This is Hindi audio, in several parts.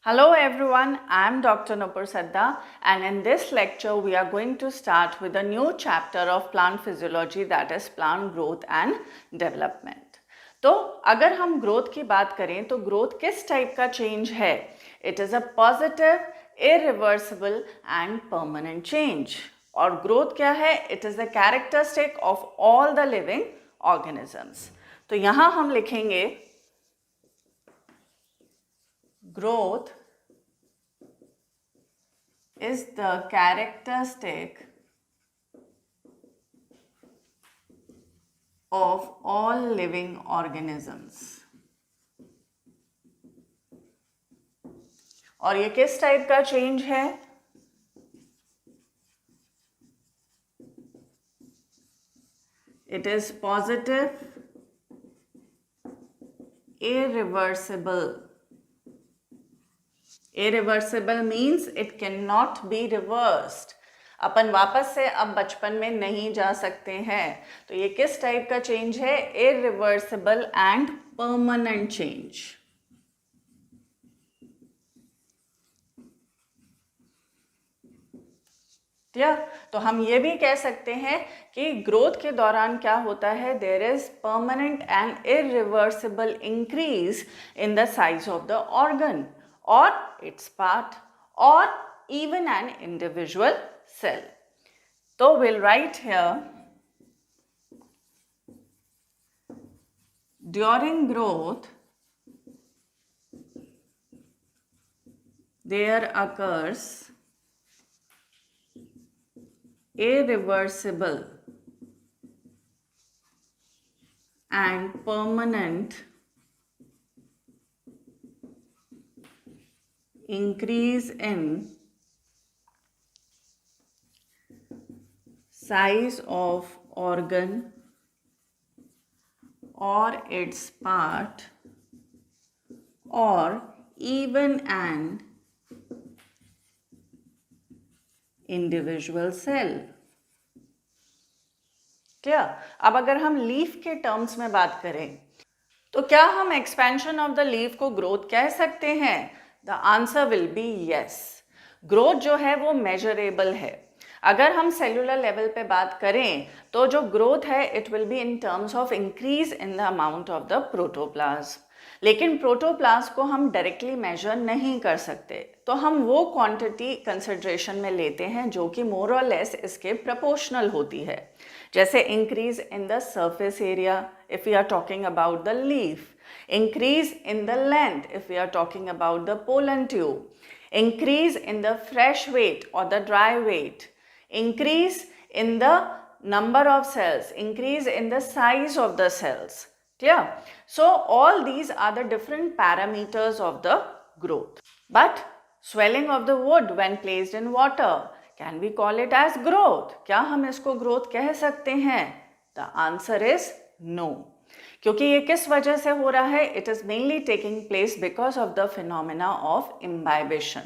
Hello everyone, I am Dr. Nupur Sadda and in this lecture we are going to start with a new chapter of plant physiology, that is plant growth and development. तो अगर हम ग्रोथ की बात करें तो ग्रोथ किस टाइप का चेंज है? It is a positive, irreversible and permanent change. और ग्रोथ क्या है? It is the characteristic of all the living organisms. तो यहाँ हम लिखेंगे growth is the characteristic of all living organisms. और ये किस टाइप का चेंज है? It is positive, irreversible. Irreversible means it cannot be reversed. अपन वापस से अब बचपन में नहीं जा सकते हैं. तो ये किस टाइप का चेंज है? Irreversible and permanent change. तो हम ये भी कह सकते हैं कि ग्रोथ के दौरान क्या होता है? There is permanent and irreversible increase in the size of the organ or its part or even an individual cell. So we'll write here, during growth there occurs irreversible and permanent increase in size of organ or its part or even an individual cell. क्या? अब अगर हम लीफ के टर्म्स में बात करें तो क्या हम एक्सपेंशन ऑफ द लीफ को ग्रोथ कह सकते हैं? The answer will be yes. Growth जो है वो मेजरेबल है. अगर हम सेलुलर लेवल पे बात करें तो जो ग्रोथ है it will be in terms of increase in the amount of the protoplasm. लेकिन प्रोटोप्लाज्म को हम डायरेक्टली मेजर नहीं कर सकते, तो हम वो क्वांटिटी कंसिडरेशन में लेते हैं जो कि मोर और लेस इसके प्रोपोर्शनल होती है. जैसे increase in the surface area if we are talking about the leaf, increase in the length if we are talking about the pollen tube, increase in the fresh weight or the dry weight, increase in the number of cells, increase in the size of the cells. Clear? So all these are the different parameters of the growth. But swelling of the wood when placed in water, can we call it as growth? क्या हम इसको growth कह सकते हैं? The answer is no. क्योंकि ये किस वजह से हो रहा है? It is mainly taking place because of the phenomena of imbibition.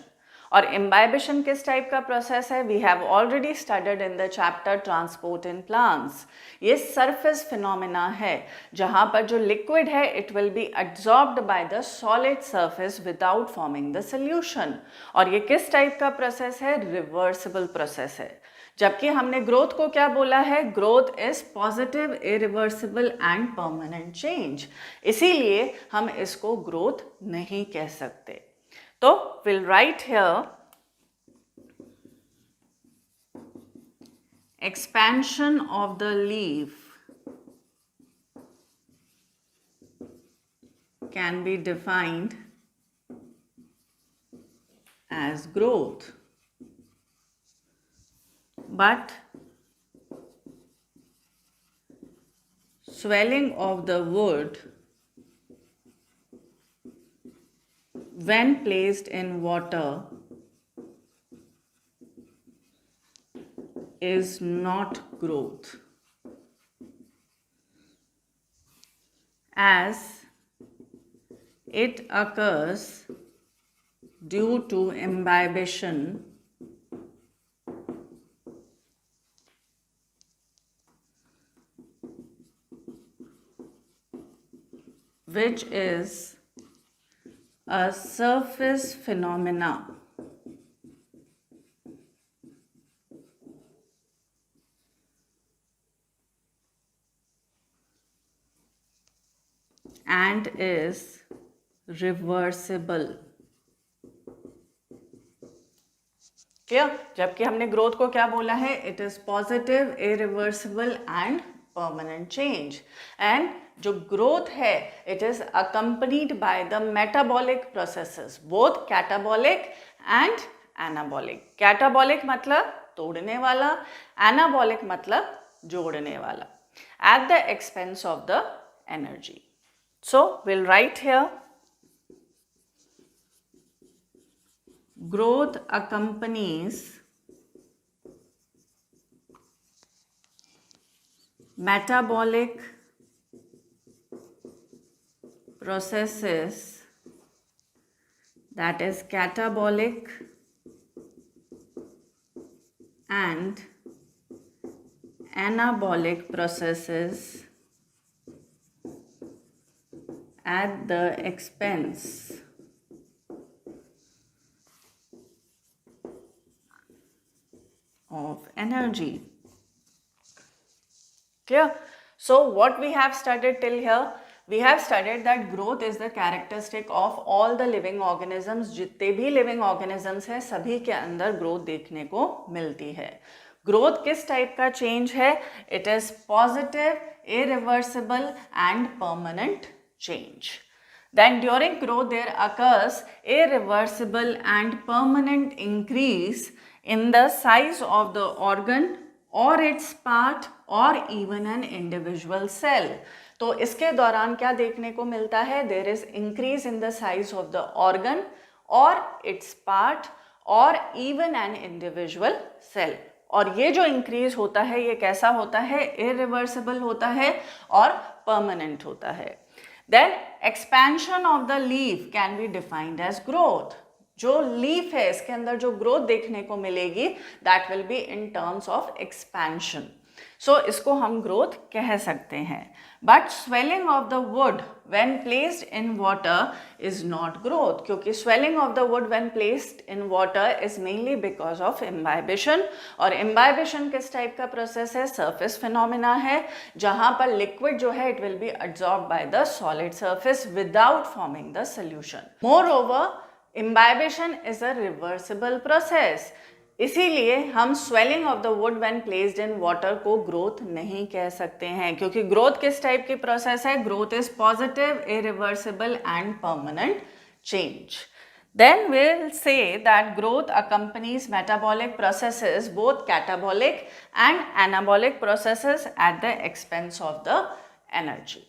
और इम्बाइबेशन किस टाइप का प्रोसेस है? We have already studied in the chapter transport in plants. ये सरफेस फिनोमिना है जहाँ पर जो लिक्विड है it will be absorbed by the solid surface without forming the solution. और ये किस टाइप का प्रोसेस है? रिवर्सिबल प्रोसेस है. जबकि हमने ग्रोथ को क्या बोला है? Growth is positive, irreversible and permanent change. इसीलिए हम इसको ग्रोथ नहीं कह सकते. तो will write here expansion of the leaf can be defined as growth. But swelling of the wood when placed in water is not growth, as it occurs due to imbibition which is a surface phenomena and is reversible. Clear? जबकि हमने ग्रोथ को क्या बोला है? It is positive, irreversible and permanent change. And जो ग्रोथ है it is accompanied by the metabolic processes, both catabolic and anabolic. Catabolic मतलब तोड़ने वाला, एनाबॉलिक मतलब जोड़ने वाला, at the expense of the energy. So will write here growth accompanies metabolic processes, that is catabolic and anabolic processes at the expense of energy. Clear? So what we have studied till here? We have studied that growth is the characteristic of all the living organisms. जितने भी living organisms हैं सभी के अंदर growth देखने को मिलती है. Growth किस टाइप का change है? It is positive, irreversible and permanent change. Then during growth there occurs irreversible and permanent increase in the size of the organ or its part or even an individual cell. तो इसके दौरान क्या देखने को मिलता है? There is increase in the size of the organ or its part or even an individual cell. और ये जो increase होता है ये कैसा होता है? Irreversible होता है और permanent होता है. Then expansion of the leaf can be defined as growth. जो लीफ है इसके अंदर जो ग्रोथ देखने को मिलेगी that will be in terms of expansion. So इसको हम ग्रोथ कह सकते हैं. But swelling of the wood when placed in water is not growth, क्योंकि swelling of the wood when placed in water is mainly because of imbibition. और इम्बाइबिशन किस टाइप का प्रोसेस है? सरफेस फिनोमिना है, जहां पर लिक्विड जो है it will B absorbed by the solid surface without forming the solution. Moreover Imbibition is a reversible process. इसीलिए हम swelling of the wood when placed in water को growth नहीं कह सकते हैं, क्योंकि growth किस टाइप की process है? Growth is positive, irreversible and permanent change. Then we'll say that growth accompanies metabolic processes, both catabolic and anabolic processes at the expense of the energy.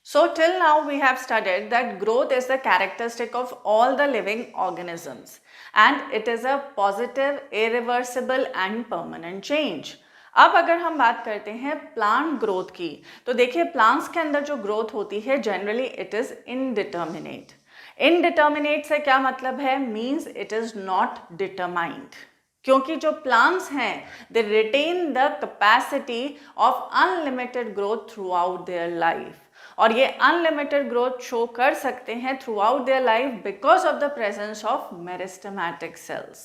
So till now we have studied that growth is the characteristic of all the living organisms and it is a positive, irreversible and permanent change. अब अगर हम बात करते हैं प्लांट ग्रोथ की, तो देखिए प्लांट्स के अंदर जो ग्रोथ होती है generally it is indeterminate. Indeterminate से क्या मतलब है? Means it is not determined, क्योंकि जो प्लांट्स हैं they retain the capacity of unlimited growth throughout their life. और ये अनलिमिटेड ग्रोथ शो कर सकते हैं throughout their life because of the presence of meristematic cells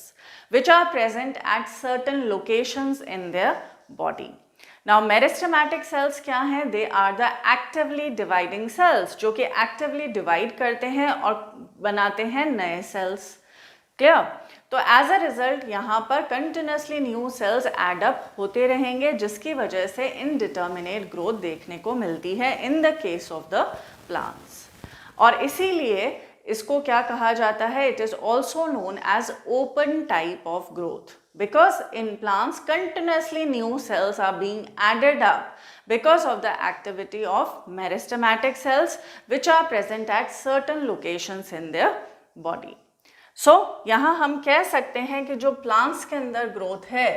which are present at certain locations in their body. Now meristematic cells क्या हैं? They are the actively dividing sales, जो कि एक्टिवली डिवाइड करते हैं और बनाते हैं नए सेल्स. क्लियर? तो एज अ रिजल्ट यहाँ पर continuously new cells add up होते रहेंगे, जिसकी वजह से इनडिटर्मिनेट ग्रोथ देखने को मिलती है in the case of the plants. और इसीलिए इसको क्या कहा जाता है? It is also known as open type of growth, because in plants continuously new cells are being added up because of the activity of meristematic cells which are present at certain locations in their body. So यहाँ हम कह सकते हैं कि जो plants के अंदर growth है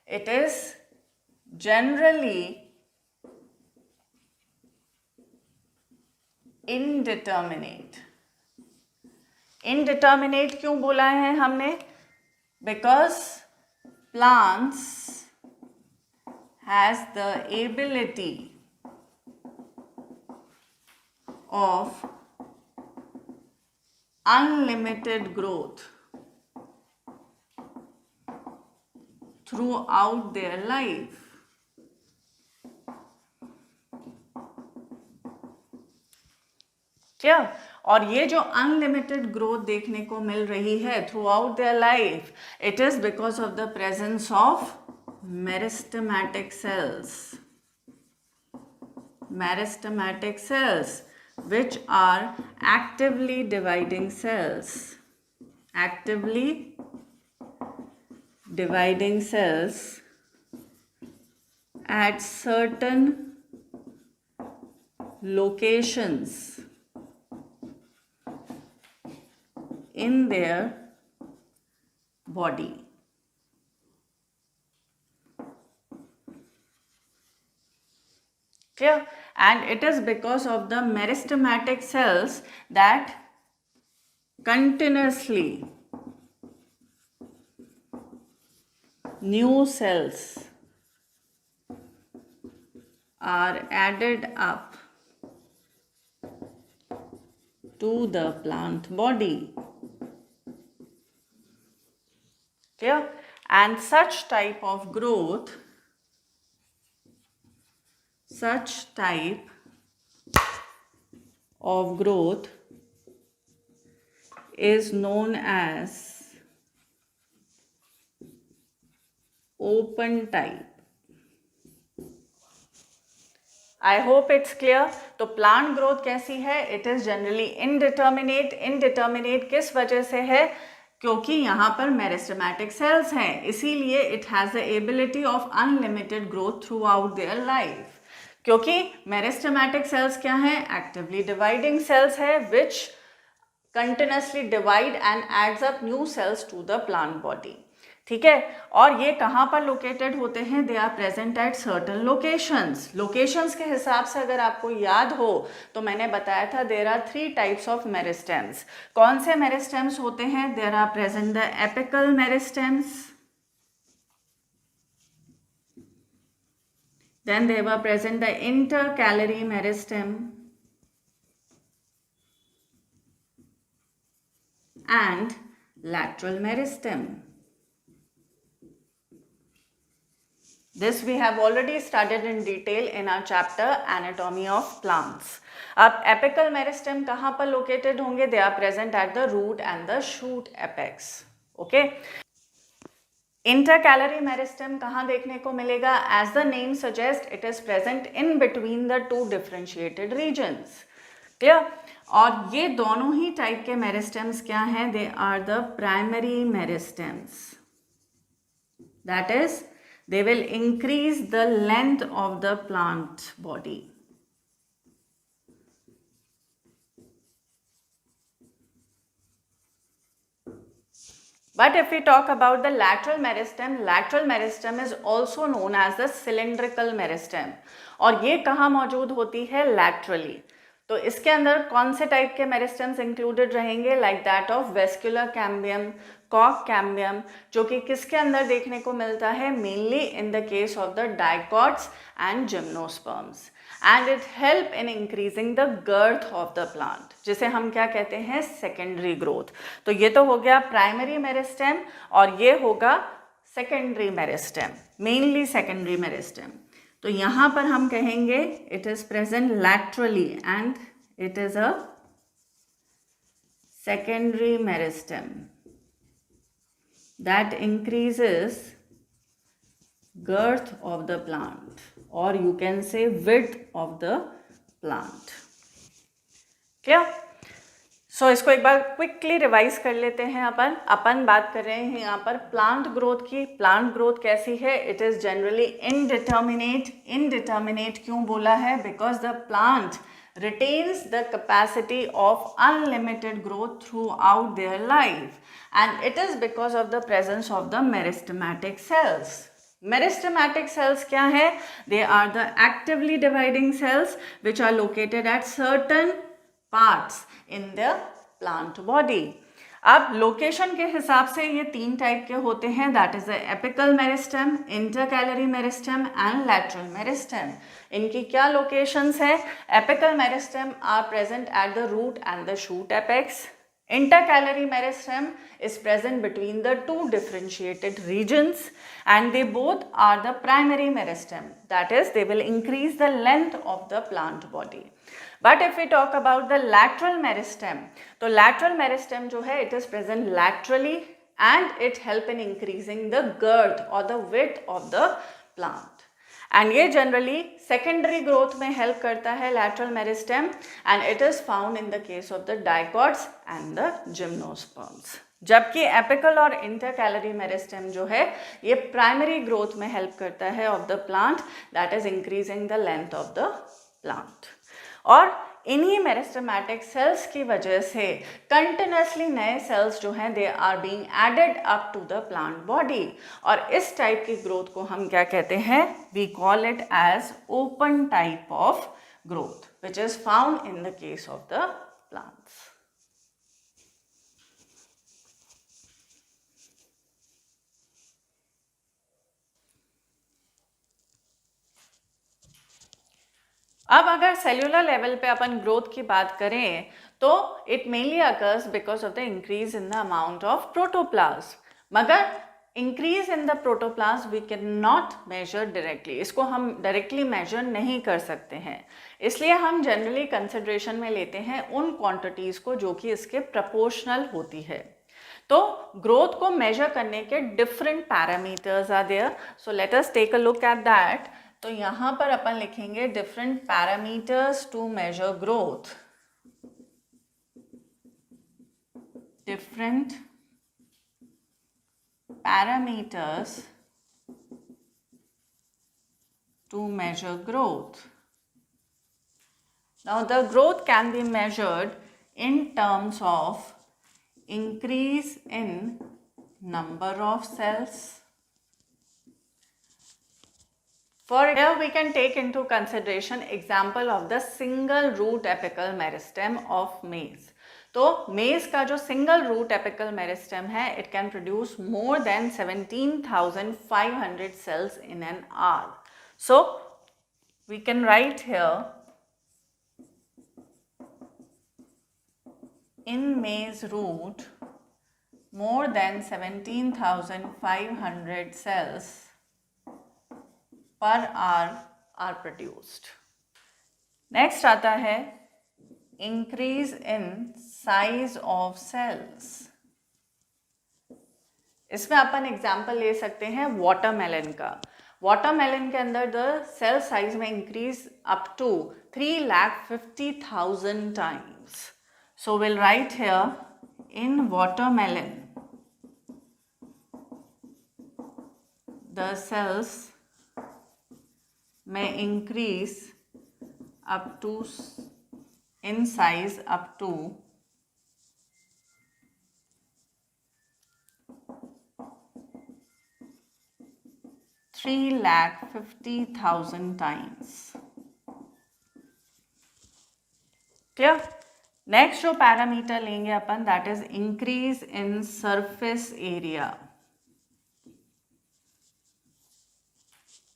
it is generally indeterminate. Indeterminate क्यों बोला है हमने? Because plants has the ability of unlimited growth throughout their life. क्या? और ये जो अनलिमिटेड ग्रोथ देखने को मिल रही है through out their life, it is because of the presence of meristematic sales. Meristematic cells which are actively dividing cells. Actively dividing cells at certain locations in their body. Clear? And it is because of the meristematic cells that continuously new cells are added up to the plant body. Clear? And such type of growth is known as open type. I hope it's clear. तो प्लांट ग्रोथ कैसी है? It is generally indeterminate. Indeterminate किस वजह से है? क्योंकि यहाँ पर मेरिस्टेमेटिक सेल्स हैं, इसीलिए it has the ability of unlimited growth throughout their life. क्योंकि मेरिस्टेमेटिक सेल्स क्या हैं? एक्टिवली डिवाइडिंग सेल्स है which continuously divide and adds up new cells to the plant body. ठीक है? और ये कहाँ पर लोकेटेड होते हैं? They are present at certain locations. Locations के हिसाब से अगर आपको याद हो तो मैंने बताया था there are 3 types of meristems. कौन से मेरिस्टेम्स होते हैं? There are present the apical meristems, then they were present the intercalary meristem and lateral meristem. This we have already studied in detail in our chapter Anatomy of Plants. अब apical meristem कहाँ पर located होंगे? They are present at the root and the shoot apex. Okay. Intercalary meristem कहाँ देखने को मिलेगा? As the name suggest it is present in between the 2 differentiated regions. Clear? और ये दोनों ही टाइप के मेरिस्टेम्स क्या हैं? They are the primary meristems. That is they will increase the length of the plant body. But if we talk about the lateral meristem is also known as the cylindrical meristem. और ये कहाँ मौजूद होती है? laterally. तो इसके अंदर कौन से टाइप के मेरिस्टेम्स इंक्लूडेड रहेंगे? Like that of vascular cambium, कॉक कैम्बियम, जो कि किसके अंदर देखने को मिलता है? Mainly in the case of the dicots and gymnosperms. And it help in increasing the girth of the plant, जिसे हम क्या कहते हैं? Secondary growth. तो ये तो हो गया प्राइमरी मेरिस्टेम और ये होगा secondary meristem, mainly secondary meristem. तो यहाँ पर हम कहेंगे it is present laterally and it is a secondary meristem that increases girth of the plant or you can say width of the plant. Clear? सो इसको एक बार क्विकली रिवाइज कर लेते हैं. अपन बात कर रहे हैं यहाँ पर प्लांट ग्रोथ की. प्लांट ग्रोथ कैसी है? It is generally indeterminate. Indeterminate क्यों बोला है? Because the plant retains the capacity of unlimited growth throughout their life, and it is because of the presence of the meristematic cells. Meristematic cells क्या है? They are the actively dividing cells which are located at certain parts in the plant body. अब लोकेशन के हिसाब से ये 3 टाइप के होते हैं, that is the apical meristem, intercalary meristem and lateral meristem. इनकी क्या लोकेशंस है? Apical meristem are present at the root and the shoot apex. Intercalary meristem is present between the two differentiated regions, and they both are the primary meristem. That is, they will increase the length of the plant body. But if we talk about the lateral meristem, तो lateral meristem जो है, it is present laterally and it help in increasing the girth or the width of the plant. And ये जनरली सेकेंडरी ग्रोथ में हेल्प करता है lateral meristem, and it is found in the case of the dicots and the gymnosperms. जबकि एपिकल और इंटरकैलरी मेरिस्टेम जो है ये प्राइमरी ग्रोथ में हेल्प करता है of the plant, that is increasing the length of the plant. और इन्हीं मेरिस्टेमेटिक सेल्स की वजह से कंटिन्यूसली नए सेल्स जो हैं they are being added up to the plant body. और इस टाइप की ग्रोथ को हम क्या कहते हैं? We call it as open type of growth which is found in the case of the plants. अब अगर सेल्यूलर लेवल पे अपन ग्रोथ की बात करें तो it mainly occurs because of the increase in the amount of protoplasm. मगर increase in the protoplasm we can not measure directly. इसको हम डायरेक्टली मेजर नहीं कर सकते हैं, इसलिए हम जनरली कंसिडरेशन में लेते हैं उन क्वांटिटीज़ को जो कि इसके प्रपोर्शनल होती है. तो ग्रोथ को मेजर करने के different parameters are there, so let us take a look at that. तो यहाँ पर अपन लिखेंगे different parameters to measure growth. Different parameters to measure growth. Now the growth can be measured in terms of increase in number of cells. For here we can take into consideration example of the single root apical meristem of maize. तो maize का जो single root apical meristem है, it can produce more than 17,500 cells in an hour. So we can write here, in maize root more than 17,500 cells per hour are produced. Next आता है increase in size of cells. इसमें अपन एग्जाम्पल ले सकते हैं वाटरमेलन का. वाटरमेलन के अंदर द सेल साइज में increase up to 3,50,000 times. So we'll write here, in watermelon the cells may increase up to in size up to 3,50,000 times. Clear? Next जो पैरामीटर लेंगे अपन, that is increase in surface area.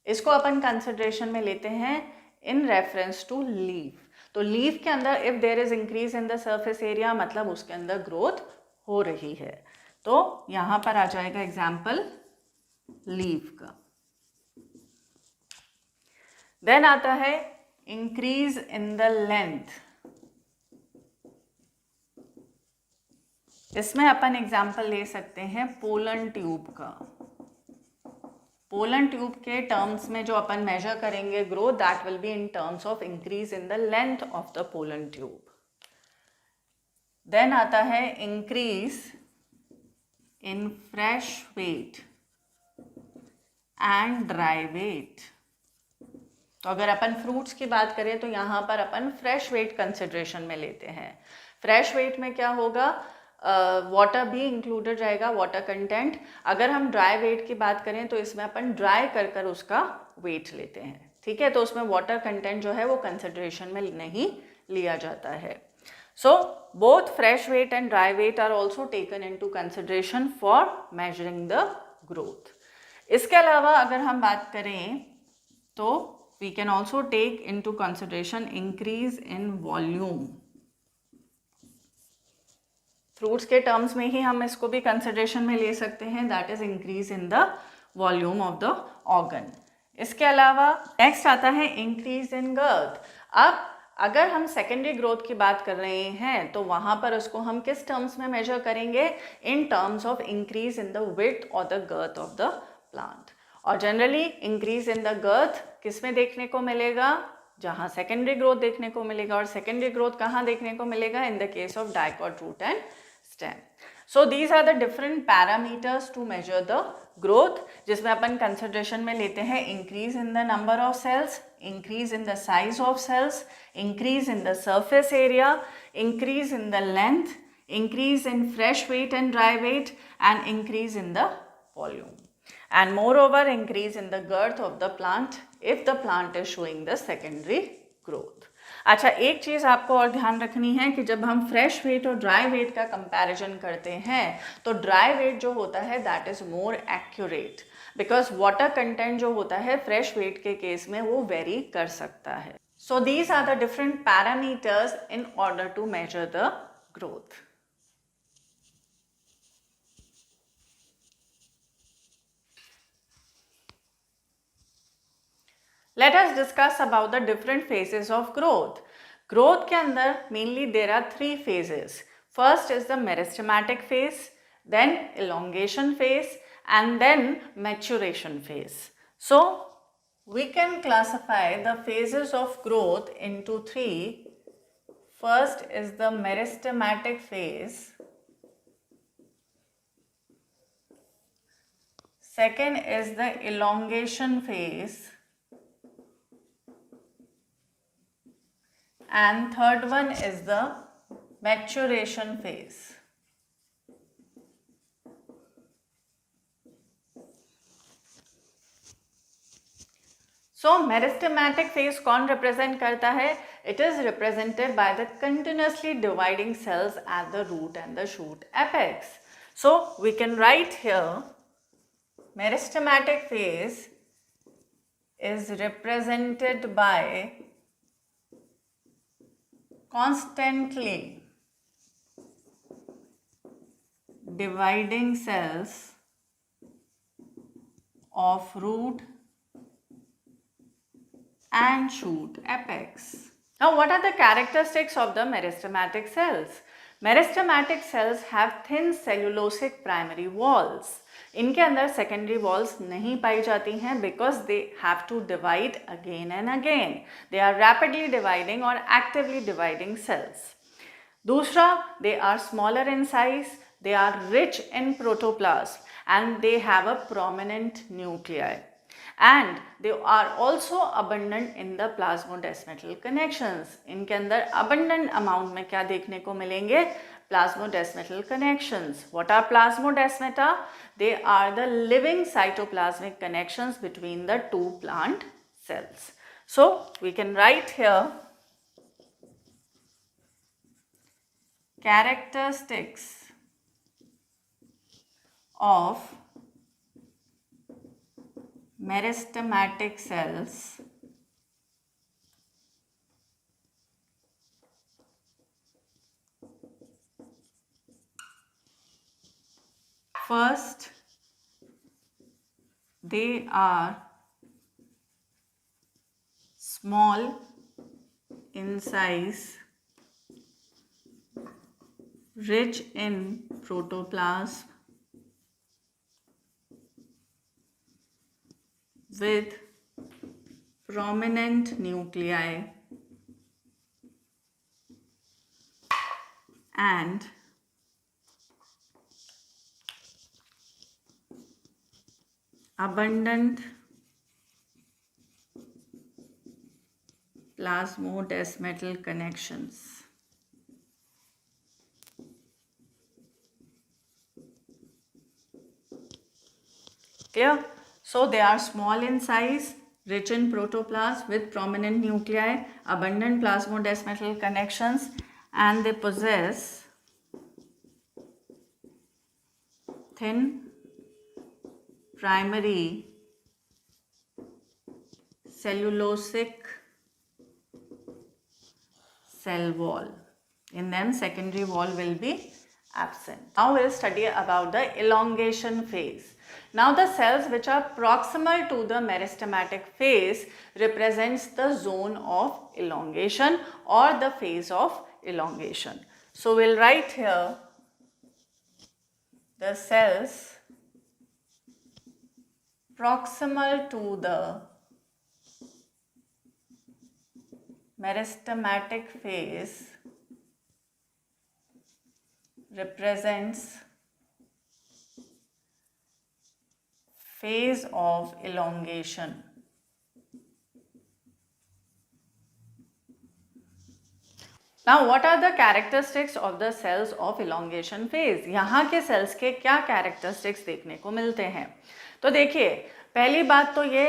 इसको अपन कंसिडरेशन में लेते हैं इन रेफरेंस टू लीफ. तो लीफ के अंदर if there is increase in the surface area, मतलब उसके अंदर ग्रोथ हो रही है. तो यहां पर आ जाएगा एग्जाम्पल लीफ का. देन आता है इंक्रीज इन द लेंथ. इसमें अपन एग्जाम्पल ले सकते हैं पोलन ट्यूब का. पोलन ट्यूब के टर्म्स में जो अपन मेजर करेंगे growth, that will be in terms of increase in the length of the pollen tube. Then आता है increase in fresh weight and dry weight. तो अगर अपन फ्रूट्स की बात करें तो यहाँ पर अपन फ्रेश वेट कंसिडरेशन में लेते हैं. फ्रेश वेट में क्या होगा, वाटर भी इंक्लूडेड रहेगा, वाटर कंटेंट. अगर हम ड्राई वेट की बात करें तो इसमें अपन ड्राई कर कर उसका वेट लेते हैं. ठीक है, तो उसमें वाटर कंटेंट जो है वो कंसिडरेशन में नहीं लिया जाता है. So both fresh weight and dry weight are also taken into consideration for measuring the growth. इसके अलावा अगर हम बात करें तो we can also take into consideration increase in volume. Fruits के टर्म्स में ही हम इसको भी कंसिडरेशन में ले सकते हैं, that is increase in the volume of the organ. इसके अलावा नेक्स्ट आता है इंक्रीज इन गर्थ. अब अगर हम सेकेंडरी ग्रोथ की बात कर रहे हैं तो वहाँ पर उसको हम किस टर्म्स में मेजर करेंगे? In terms of increase in the width और the girth of the plant. और generally increase in the girth किस में देखने को मिलेगा? जहाँ सेकेंडरी ग्रोथ देखने को मिलेगा. और सेकेंडरी ग्रोथ कहाँ देखने को मिलेगा? In the case of dicot root and stem. So these are the different parameters to measure the growth, जिसमें अपन consideration में लेते हैं increase in the number of cells, increase in the size of cells, increase in the surface area, increase in the length, increase in fresh weight and dry weight, and increase in the volume. And moreover, increase in the girth of the plant if the plant is showing the secondary growth. अच्छा, एक चीज़ आपको और ध्यान रखनी है कि जब हम फ्रेश वेट और ड्राई वेट का कंपैरिजन करते हैं तो ड्राई वेट जो होता है that is more accurate, because water content जो होता है फ्रेश वेट के केस में वो वेरी कर सकता है. So these are the different parameters in order to measure the growth. Let us discuss about the different phases of growth. Growth के अंदर mainly there are three phases. First is the meristematic phase, then elongation phase, and then maturation phase. So we can classify the phases of growth into three. First is the meristematic phase. Second is the elongation phase. And third one is the maturation phase. So meristematic phase कौन represent करता है? It is represented by the continuously dividing cells at the root and the shoot apex. So we can write here meristematic phase is represented by constantly dividing cells of root and shoot apex. Now, what are the characteristics of the meristematic cells? Meristematic cells have thin cellulosic primary walls. इनके अंदर सेकेंडरी वॉल्स नहीं पाई जाती हैं because they have to divide again and again. They are rapidly dividing और एक्टिवली डिवाइडिंग सेल्स. दूसरा, they are smaller in size, they are rich in protoplasm and they have a prominent nuclei. And they are also abundant in the plasmodesmatal connections. इनके अंदर abundant amount में क्या देखने को मिलेंगे? Plasmodesmatal connections. What are plasmodesmata? They are the living cytoplasmic connections between the two plant cells. So we can write here characteristics of meristematic cells. First, they are small in size, rich in protoplasm, with prominent nuclei and abundant plasmodesmatal connections. Clear? So they are small in size, rich in protoplasm with prominent nuclei, abundant plasmodesmatal connections, and they possess thin primary cellulosic cell wall. In them, secondary wall will be absent. Now we'll study about the elongation phase. Now the cells which are proximal to the meristematic phase represents the zone of elongation or the phase of elongation. So we'll write here the cells proximal to the meristematic phase represents phase of elongation. Now what are the characteristics of the cells of elongation phase? यहाँ के cells के क्या characteristics देखने को मिलते हैं? तो देखिए, पहली बात तो ये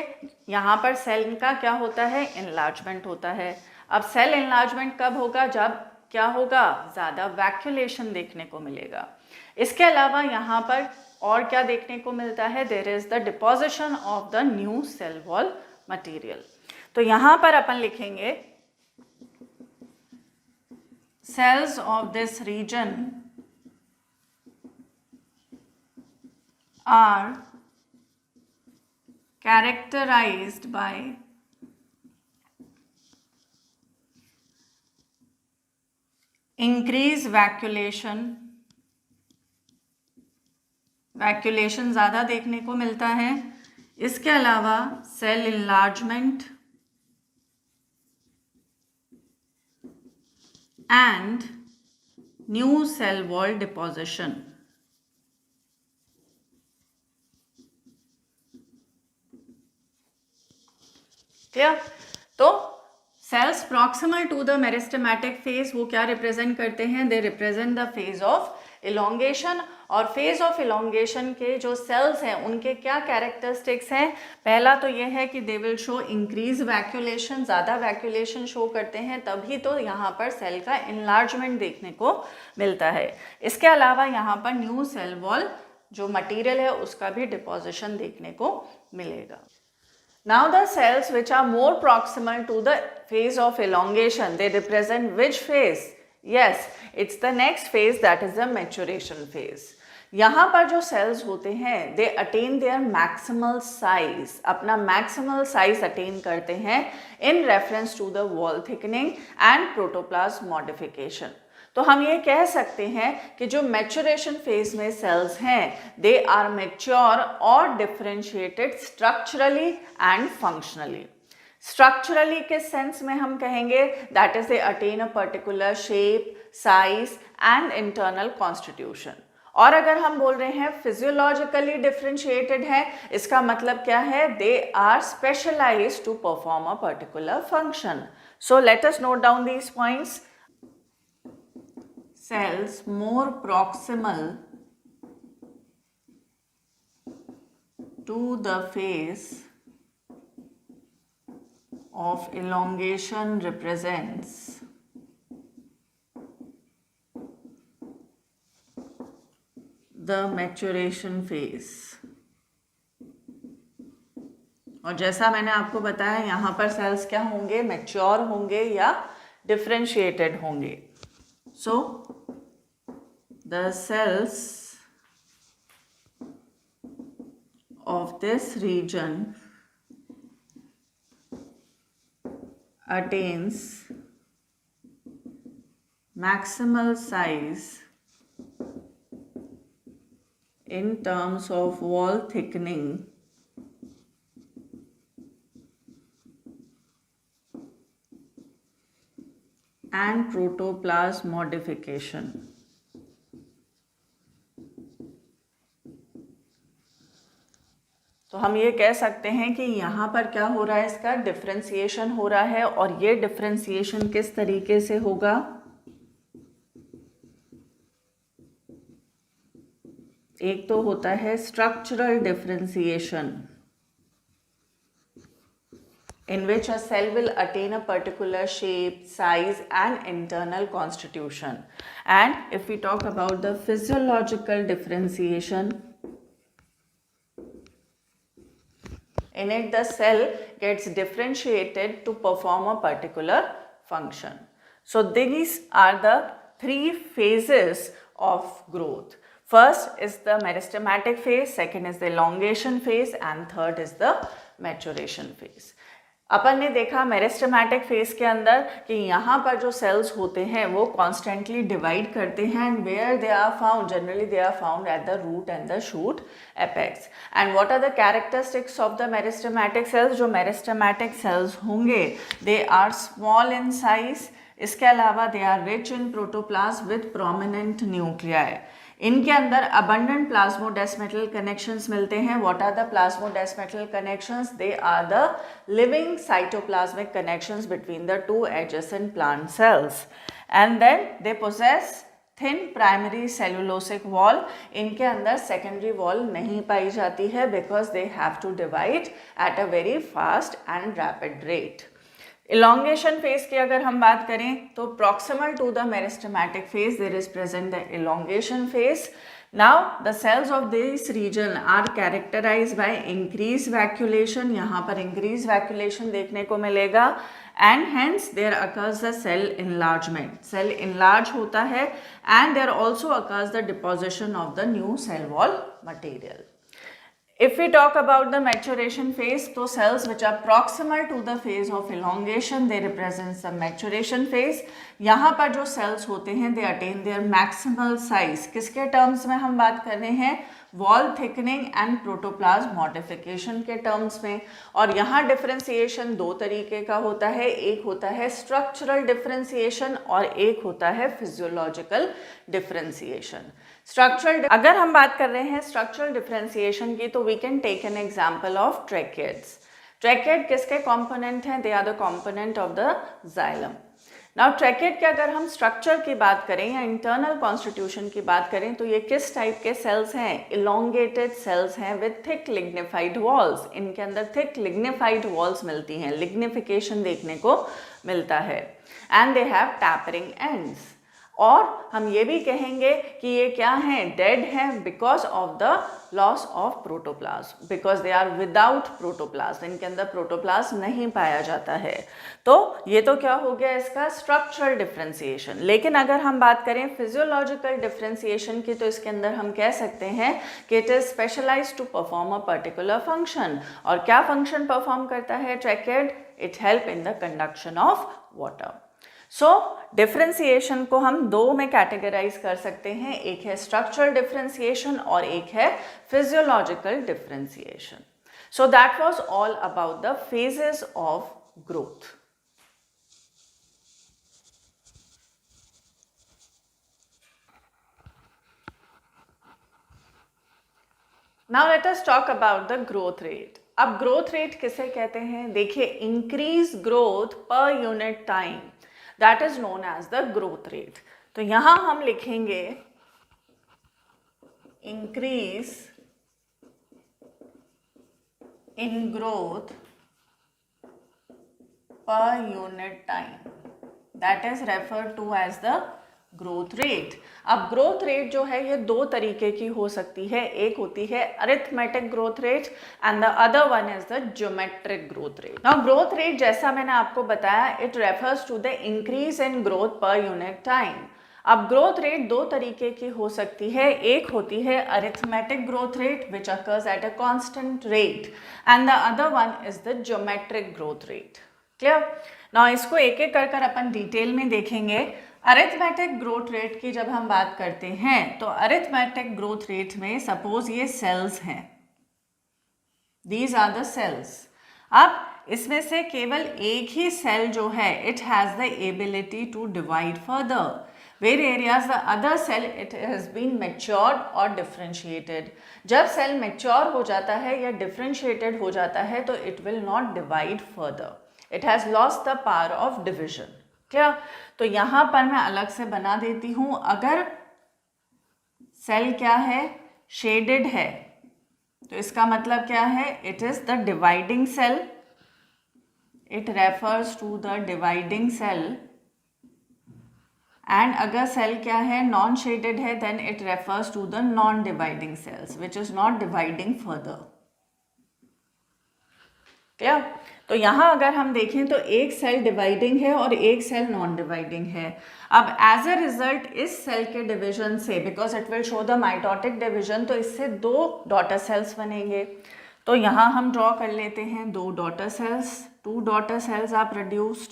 यहाँ पर सेल का क्या होता है, enlargement होता है. अब सेल enlargement कब होगा? जब क्या होगा, ज़्यादा वैक्यूलेशन देखने को मिलेगा. इसके अलावा यहाँ पर और क्या देखने को मिलता है, there is the deposition of the new cell wall material. तो यहाँ पर अपन लिखेंगे cells of this region are characterized by increased वैक्यूलेशन. वैक्यूलेशन ज़्यादा देखने को मिलता है. इसके अलावा cell enlargement and new cell wall deposition. Clear? तो cells proximal to the meristematic phase वो क्या रिप्रेजेंट करते हैं, they represent the phase of elongation. और फेज ऑफ इलोंगेशन के जो सेल्स हैं उनके क्या कैरेक्टरिस्टिक्स हैं, पहला तो ये है कि दे विल शो इंक्रीज वैक्यूलेशन, ज़्यादा वैक्यूलेशन शो करते हैं, तभी तो यहाँ पर सेल का इनलार्जमेंट देखने को मिलता है. इसके अलावा यहाँ पर न्यू सेल वॉल जो मटेरियल है उसका भी डिपोजिशन देखने को मिलेगा. Now the cells which are more proximal to the phase of elongation, they represent which phase? Yes, it's the next phase, that is the maturation phase. यहाँ पर जो cells होते हैं they attain their maximal size, अपना maximal size attain करते हैं in reference to the wall thickening and protoplasm modification. तो हम ये कह सकते हैं कि जो मैच्योरेशन फेज में सेल्स हैं दे आर मैच्योर और differentiated structurally and functionally. Structurally किस सेंस में हम कहेंगे, that is they attain a particular shape, size and internal constitution. और अगर हम बोल रहे हैं फिजियोलॉजिकली डिफरेंशिएटेड है, इसका मतलब क्या है, they are specialised to perform a particular function. So let us note down these points. Cells more proximal to the phase of elongation represents the maturation phase. और जैसा मैंने आपको बताया यहाँ पर सेल्स क्या होंगे, मैच्योर होंगे या डिफरेंशिएटेड होंगे. So the cells of this region attains maximal size in terms of wall thickening and protoplasm modification. तो हम ये कह सकते हैं कि यहाँ पर क्या हो रहा है, इसका डिफरेंशिएशन हो रहा है. और ये डिफरेंशिएशन किस तरीके से होगा, एक तो होता है structural differentiation in which a cell will attain a particular shape, size and internal constitution. And if we talk about the physiological differentiation, in it the cell gets differentiated to perform a particular function. So these are the three phases of growth. First is the meristematic phase, second is the elongation phase and third is the maturation phase. अपन ने देखा मेरिस्टेमेटिक फेज के अंदर कि यहाँ पर जो सेल्स होते हैं वो कॉन्स्टेंटली डिवाइड करते हैं and where they are found, generally they are found at the root and the shoot apex. And what are the characteristics of the meristematic cells? जो मेरिस्टेमेटिक सेल्स होंगे they are small in size, इसके अलावा they are rich in protoplasm with prominent nuclei. इनके अंदर अबंडेंट प्लाज्मोडेस्मेटल कनेक्शंस मिलते हैं. What are the plasmodesmatal connections? They are the living cytoplasmic connections between the two adjacent plant cells. And then they possess thin primary cellulosic wall. इनके अंदर सेकेंडरी वॉल नहीं पाई जाती है because they have to divide at a very fast and rapid rate. Elongation phase की अगर हम बात करें तो proximal to the meristematic phase there is present the elongation phase. Now the cells of this region are characterized by increased vacuolation. यहाँ पर increased vacuolation देखने को मिलेगा and hence there occurs the cell enlargement. Cell enlarge होता है and there also occurs the deposition of the new cell wall material. If we talk about the maturation phase, तो cells which are proximal to the phase of elongation, they represent the maturation phase. यहाँ पर जो cells होते हैं, they attain their maximal size. किसके terms में हम बात कर रहे हैं? Wall thickening and protoplasm modification के टर्म्स में. और यहाँ डिफरेंशिएशन दो तरीके का होता है. एक होता है स्ट्रक्चरल डिफरेंशिएशन और एक होता है फिजियोलॉजिकल डिफरेंशिएशन. स्ट्रक्चरल, अगर हम बात कर रहे हैं स्ट्रक्चरल डिफरेंशिएशन की तो we can take an example of tracheids. Tracheid किसके कंपोनेंट हैं? They are the component of the xylem. Now tracheid के अगर हम स्ट्रक्चर की बात करें या इंटरनल कॉन्स्टिट्यूशन की बात करें तो ये किस टाइप के सेल्स हैं? इलोंगेटेड सेल्स हैं विद थिक लिग्निफाइड वॉल्स. इनके अंदर थिक लिग्निफाइड वॉल्स मिलती हैं, लिग्निफिकेशन देखने को मिलता है. And they have tapering ends. और हम ये भी कहेंगे कि ये क्या हैं? डेड हैं because of the loss of protoplasm, because they are without protoplasm. इनके अंदर प्रोटोप्लाज्म नहीं पाया जाता है. तो ये तो क्या हो गया इसका स्ट्रक्चरल डिफरेंशिएशन. लेकिन अगर हम बात करें फिजियोलॉजिकल डिफरेंशिएशन की तो इसके अंदर हम कह सकते हैं कि it is specialised to perform a particular function. और क्या फंक्शन परफॉर्म करता है tracheid? It help in the conduction of water. So differentiation को हम दो में कैटेगराइज कर सकते हैं. एक है स्ट्रक्चरल डिफरेंशिएशन और एक है physiological differentiation. So that was all about the phases of growth. Now let us talk about the growth rate. अब ग्रोथ रेट किसे कहते हैं? देखिए, increase growth per unit time, that is known as the growth rate. तो यहां हम लिखेंगे increase in growth per unit time, that is referred to as the growth rate. अब ग्रोथ रेट जो है ये दो तरीके की हो सकती है. एक होती है arithmetic growth rate and the other one is the geometric growth rate. Now growth rate जैसा मैंने आपको बताया, it refers to the increase in growth per unit time. अब ग्रोथ रेट दो तरीके की हो सकती है. एक होती है arithmetic growth rate which occurs at a constant rate and the other one is the geometric growth rate. Clear? Now इसको एक एक कर अपन डिटेल में देखेंगे. अरिथमेटिक ग्रोथ रेट की जब हम बात करते हैं तो अरिथमेटिक ग्रोथ रेट में सपोज ये सेल्स हैं, दीज आर द सेल्स. अब इसमें से केवल एक ही सेल जो है it has the ability to divide further, whereas the other cell it has been matured और डिफरेंशिएटेड. जब सेल मैच्योर हो जाता है या डिफरेंशिएटेड हो जाता है तो it will not divide further, it has lost the power of division. क्या? तो यहां पर मैं अलग से बना देती हूं. अगर सेल क्या है? शेडेड है, तो इसका मतलब क्या है? It is the dividing cell. It refers to the dividing cell, and अगर सेल क्या है, नॉन शेडेड है, then it refers to the non dividing cells which is not dividing further. क्या? तो यहाँ अगर हम देखें तो एक सेल डिवाइडिंग है और एक सेल नॉन डिवाइडिंग है। अब एज अ रिजल्ट इस सेल के डिवीजन से, because it will show the mitotic division, तो इससे 2 डॉटर सेल्स बनेंगे। तो यहाँ हम ड्रॉ कर लेते हैं 2 daughter cells, 2 daughter cells are produced,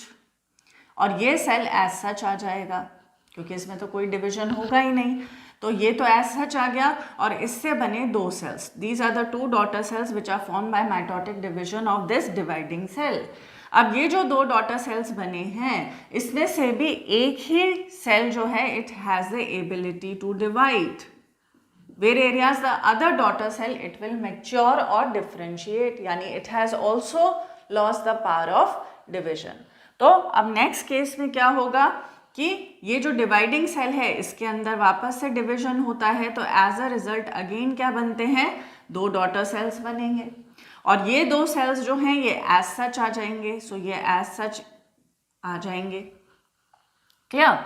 और ये सेल एज सच आ जाएगा क्योंकि इसमें तो कोई डिवीजन होगा ही नहीं, तो ये तो एज सच आ गया, और इससे बने 2 cells. These are the 2 daughter cells which are form by mitotic division of this dividing cell. अब ये जो 2 डॉटर सेल्स बने हैं, इसमें से भी एक ही सेल जो है it has the ability to divide, whereas the other daughter cell it will mature or differentiate, यानी it has also lost the power of division। तो अब नेक्स्ट केस में क्या होगा कि ये जो डिवाइडिंग सेल है इसके अंदर वापस से डिवीजन होता है, तो एज अ रिजल्ट अगेन क्या बनते हैं, 2 डॉटर सेल्स बनेंगे, और ये 2 सेल्स जो हैं ये एज सच आ जाएंगे, सो ये एज सच आ जाएंगे। क्लियर?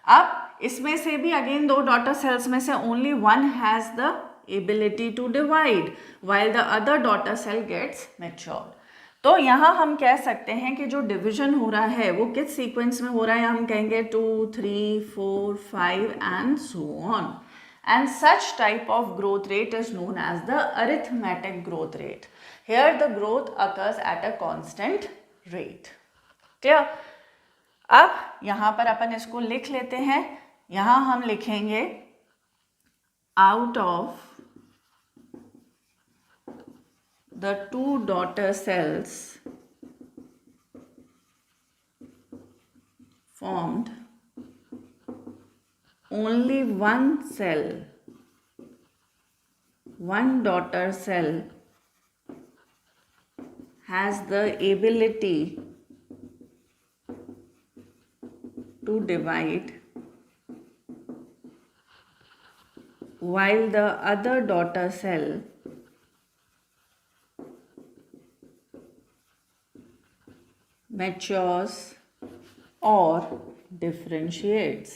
अब इसमें से भी अगेन 2 डॉटर सेल्स में से only one has the ability to divide while the other daughter cell gets mature. तो यहाँ हम कह सकते हैं कि जो डिवीजन हो रहा है वो किस सीक्वेंस में हो रहा है, हम कहेंगे 2, 3, 4, 5 and so on, and such type of growth rate is known as the arithmetic growth rate. Here the growth occurs at a constant rate. Clear? अब यहाँ पर अपन इसको लिख लेते हैं, यहाँ हम लिखेंगे out of the 2 daughter cells formed, only one cell, one daughter cell has the ability to divide while the other daughter cell matures or differentiates।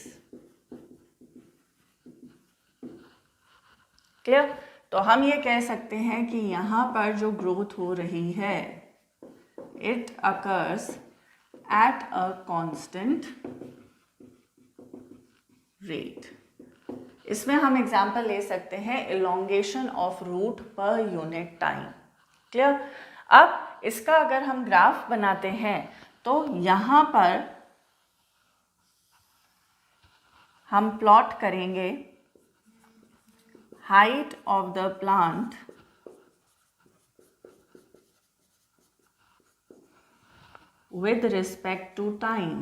Clear? तो हम ये कह सकते हैं कि यहाँ पर जो ग्रोथ हो रही है it occurs at a constant rate. इसमें हम एग्जाम्पल ले सकते हैं elongation of root per unit time. Clear? अब इसका अगर हम ग्राफ बनाते हैं तो यहाँ पर हम प्लॉट करेंगे height of the plant with respect to time,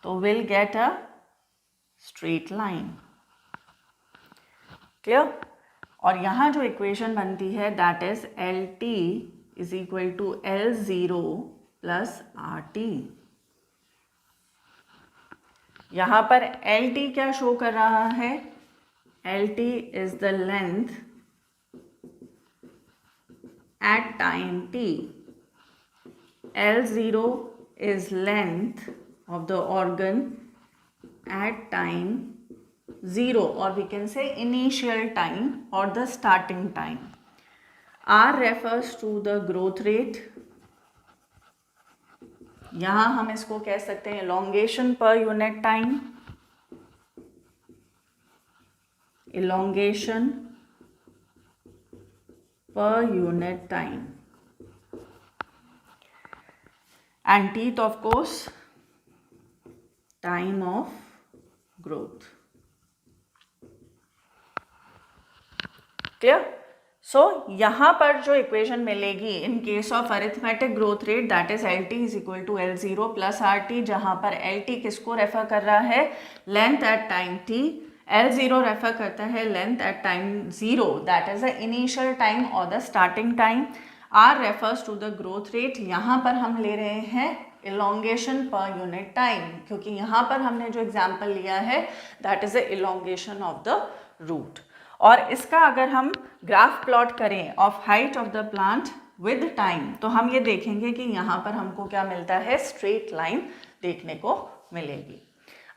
तो we'll get a straight line। Clear? और यहाँ जो इक्वेशन बनती है that is LT is equal to L0 plus RT। यहाँ पर LT क्या शो कर रहा है, LT is the length at time T, L0 is length of the organ at time 0, or we can say initial time or the starting time। R refers to the growth rate, यहाँ हम इसको कह सकते हैं elongation per unit time, elongation per unit time, and teeth of course time of growth। Clear? So यहाँ पर जो इक्वेशन मिलेगी in case of arithmetic growth rate that is LT is equal to L0 plus RT, जहाँ पर LT किसको रेफर कर रहा है, length at time T, L0 refer करता है length at time 0 that is the initial time और the starting time. R refers to the growth rate, यहाँ पर हम ले रहे हैं इलोंगेशन पर यूनिट टाइम, क्योंकि यहाँ पर हमने जो एग्जाम्पल लिया है that is the elongation of the root. और इसका अगर हम ग्राफ प्लॉट करें of height of the plant with time, तो हम ये देखेंगे कि यहाँ पर हमको क्या मिलता है, स्ट्रेट लाइन देखने को मिलेगी।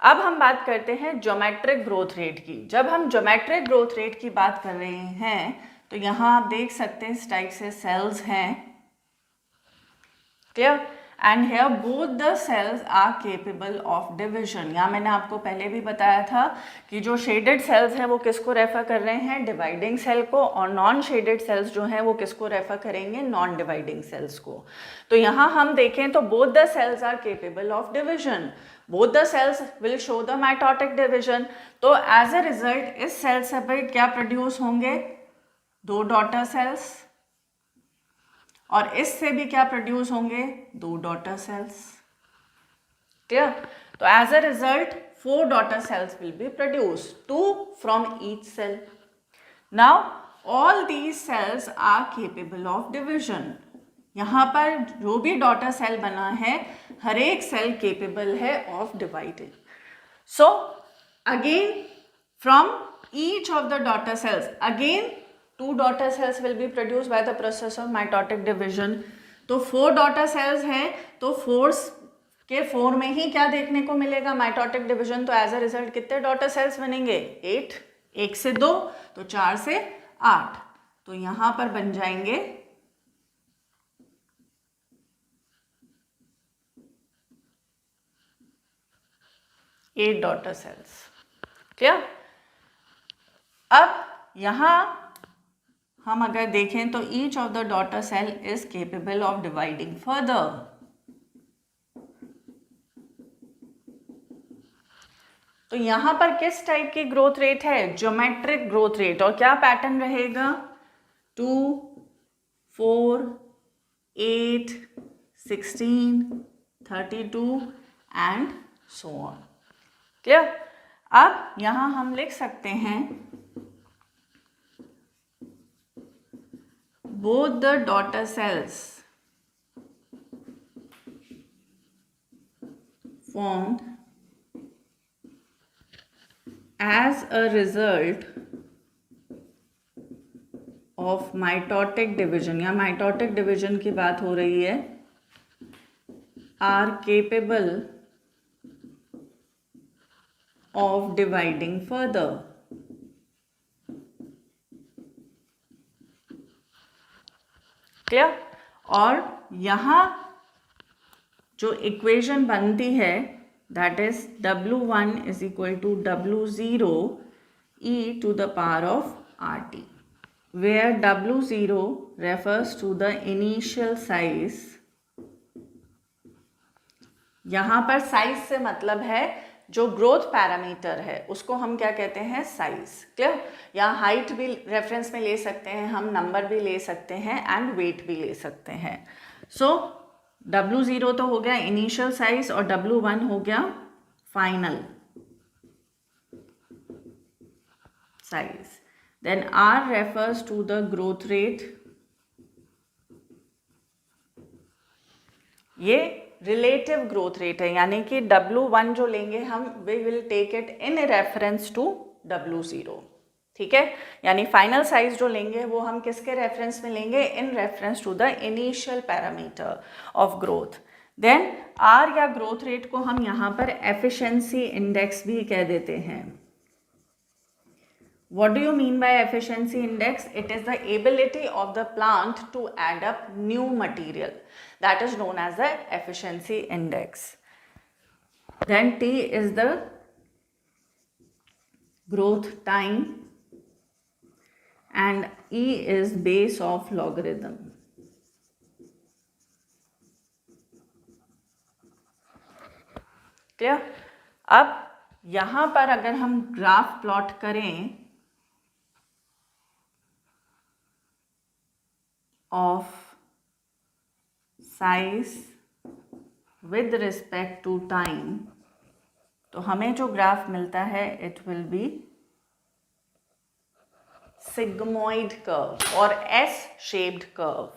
अब हम बात करते हैं ज्योमेट्रिक ग्रोथ रेट की। जब हम ज्योमेट्रिक ग्रोथ रेट की बात कर रहे हैं तो यहाँ आप देख सकते हैं इस टाइप से सेल्स हैं, clear, and here both the cells are capable of division. यहाँ मैंने आपको पहले भी बताया था कि जो शेडेड सेल्स हैं वो किसको रेफर कर रहे हैं, डिवाइडिंग सेल को, और नॉन शेडेड सेल्स जो हैं वो किसको रेफर करेंगे, नॉन डिवाइडिंग सेल्स को। तो यहाँ हम देखें तो both the cells are capable of division, both the cells will show the mitotic division. तो एज ए रिजल्ट इस सेल से भाई क्या प्रोड्यूस होंगे, 2 डॉटर सेल्स, और इससे भी क्या प्रोड्यूस होंगे, 2 डॉटर सेल्स, क्लियर। तो as a result 4 daughter cells will be produce, 2 from each cell. Now all these cells are capable of division. यहाँ पर जो भी डॉटर सेल बना है हर एक सेल केपेबल है of dividing. So again from each of the daughter sales again 2 daughter cells will be produced by the process of mitotic division। तो 4 daughter cells हैं तो 4 के 4 में ही क्या देखने को मिलेगा, माइटोटिक डिविजन। तो एज अ रिजल्ट कितने डॉटर सेल्स बनेंगे, 8, 1 से 2 तो 4 से 8, तो यहाँ पर बन जाएंगे 8 डॉटर सेल्स, क्लियर। अब यहाँ हम अगर देखें तो each of the daughter cell is capable of dividing further. तो यहाँ पर किस टाइप की ग्रोथ रेट है, ज्योमेट्रिक ग्रोथ रेट, और क्या पैटर्न रहेगा, 2, 4, 8, 16, 32 एंड सो ऑन, क्लियर। अब यहाँ हम लिख सकते हैं both the daughter cells formed as a result of mitotic division, या mitotic division की बात हो रही है, are capable of dividing further। Clear. और यहाँ जो इक्वेशन बनती है that is W1 is equal to W0 e to the power of RT, where W0 refers to the initial size। यहाँ पर साइज से मतलब है जो ग्रोथ पैरामीटर है उसको हम क्या कहते हैं, साइज, क्लियर। यहाँ हाइट भी रेफरेंस में ले सकते हैं हम, नंबर भी ले सकते हैं एंड वेट भी ले सकते हैं। सो W0 तो हो गया इनिशियल साइज और W1 हो गया final size. Then R refers to the growth rate, ये रिलेटिव ग्रोथ रेट है, यानी कि W1 जो लेंगे हम we will take it in reference to W0, ठीक है। यानी फाइनल साइज जो लेंगे वो हम किसके रेफरेंस में लेंगे, in reference to the initial parameter of growth. Then R या ग्रोथ रेट को हम यहाँ पर एफिशिएंसी इंडेक्स भी कह देते हैं। What do you mean by efficiency index? It is the ability of the plant to add up new material. That is known as the efficiency index. Then T is the growth time and E is base of logarithm. Clear? अब यहाँ पर अगर हम ग्राफ प्लॉट करें of size with respect to time, तो हमें जो ग्राफ मिलता है it will be sigmoid curve और S shaped curve।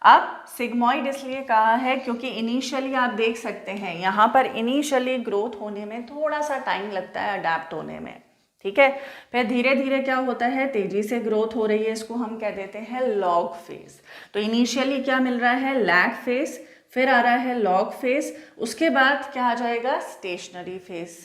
अब सिग्मॉइड इसलिए कहा है क्योंकि इनिशियली आप देख सकते हैं यहाँ पर इनिशियली ग्रोथ होने में थोड़ा सा टाइम लगता है अडेप्ट होने में, ठीक है। फिर धीरे धीरे क्या होता है, तेजी से ग्रोथ हो रही है, इसको हम कह देते हैं लॉग फेज। तो इनिशियली क्या मिल रहा है, लैग फेज, फिर आ रहा है लॉग फेज, उसके बाद क्या आ जाएगा, स्टेशनरी फेज।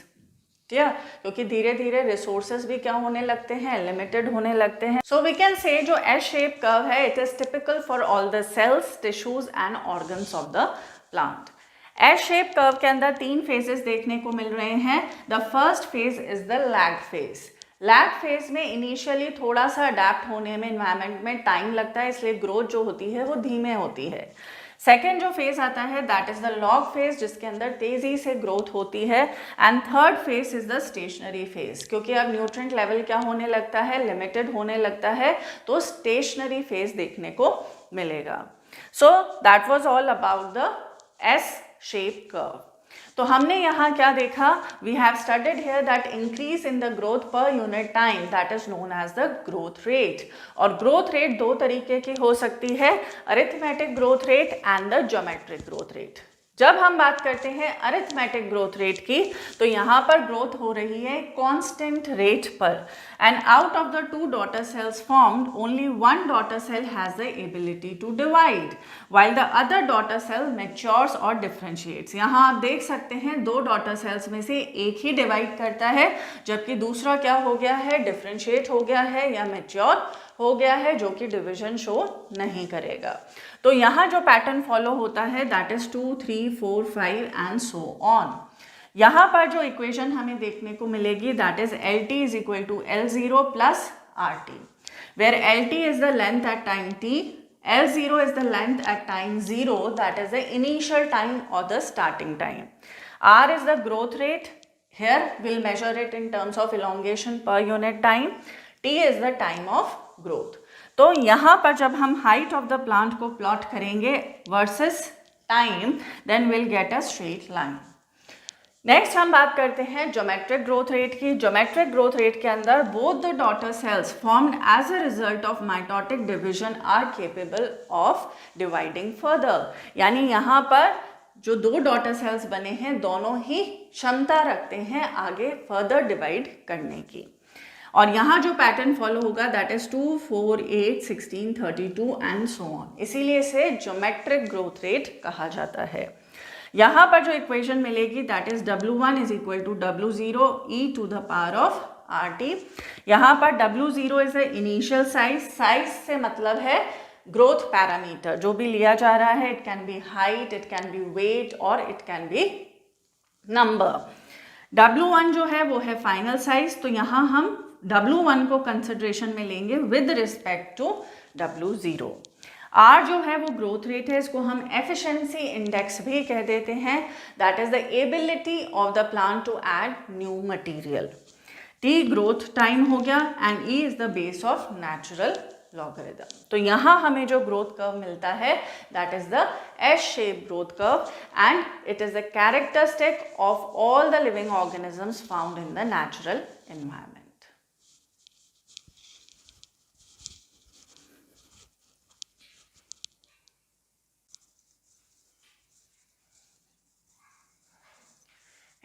ठीक है, क्योंकि धीरे धीरे रिसोर्सेज भी क्या होने लगते हैं, लिमिटेड होने लगते हैं। सो वी कैन से जो एस शेप कर्व है, it is typical for all the cells, tissues and organs of the plant. S shape curve के अंदर 3 फेजेस देखने को मिल रहे हैं। The first phase is the lag phase. Lag phase में इनिशियली थोड़ा सा अडेप्ट होने में एनवायरमेंट में टाइम लगता है, इसलिए ग्रोथ जो होती है वो धीमे होती है। सेकेंड जो फेज आता है that is the log phase, जिसके अंदर तेजी से ग्रोथ होती है। And third phase is the stationary phase, क्योंकि अब न्यूट्रिएंट लेवल क्या होने लगता है, लिमिटेड होने लगता है, तो स्टेशनरी फेज देखने को मिलेगा। So that was all about the S shape curve. तो हमने यहाँ क्या देखा, we have studied here that increase in the growth per unit time that is known as the growth rate. और ग्रोथ रेट 2 तरीके की हो सकती है, arithmetic growth rate and the geometric growth rate. जब हम बात करते हैं अरिथमेटिक ग्रोथ रेट की, तो यहाँ पर ग्रोथ हो रही है कांस्टेंट रेट पर, and out of the 2 daughter cells formed only 1 daughter cell has the ability to divide while the other daughter cell matures और डिफरेंशिएट्स। यहाँ आप देख सकते हैं 2 डॉटर सेल्स में से एक ही डिवाइड करता है, जबकि दूसरा क्या हो गया है, डिफरेंशिएट हो गया है या मैच्योर हो गया है, जो कि डिवीजन शो नहीं करेगा। तो यहाँ जो पैटर्न फॉलो होता है that is 2, 3, 4, 5 and so on. यहाँ पर जो इक्वेशन हमें देखने को मिलेगी that is LT is equal to L0 plus RT, where LT is the length at time T, L0 is the length at time 0, that is the initial time or the starting time. R is the growth rate. Here we'll measure it in terms of elongation per unit time. T is the time of growth. तो यहाँ पर जब हम height of the plant को plot करेंगे versus time, then we'll get a straight line. Next हम बात करते हैं ज्योमेट्रिक ग्रोथ रेट की। ज्योमेट्रिक ग्रोथ रेट के अंदर both the daughter cells formed as a result of mitotic division are capable of dividing further. यानी यहाँ पर जो 2 डॉटर सेल्स बने हैं, दोनों ही क्षमता रखते हैं आगे फर्दर डिवाइड करने की। और यहाँ जो पैटर्न फॉलो होगा that is 2, 4, 8, 16, 32 and so on. इसीलिए इसे ज्योमेट्रिक ग्रोथ रेट कहा जाता है। यहाँ पर जो इक्वेशन मिलेगी that is W1 is equal to W0 e to the power of RT। यहाँ पर W0 is the initial size, size से मतलब है ग्रोथ पैरामीटर जो भी लिया जा रहा है, it can be height, it can be weight और it can be number. W1 जो है वो है फाइनल साइज, तो यहाँ हम W1 को कंसिडरेशन में लेंगे with respect to W0। R जो है वो ग्रोथ रेट है, इसको हम एफिशिएंसी इंडेक्स भी कह देते हैं, that is the ability of the plant to add new material. T growth time हो गया and E is the base of natural logarithm. तो यहाँ हमें जो ग्रोथ कर्व मिलता है that is the S shape growth curve and it is the characteristic of all the living organisms found in the natural environment.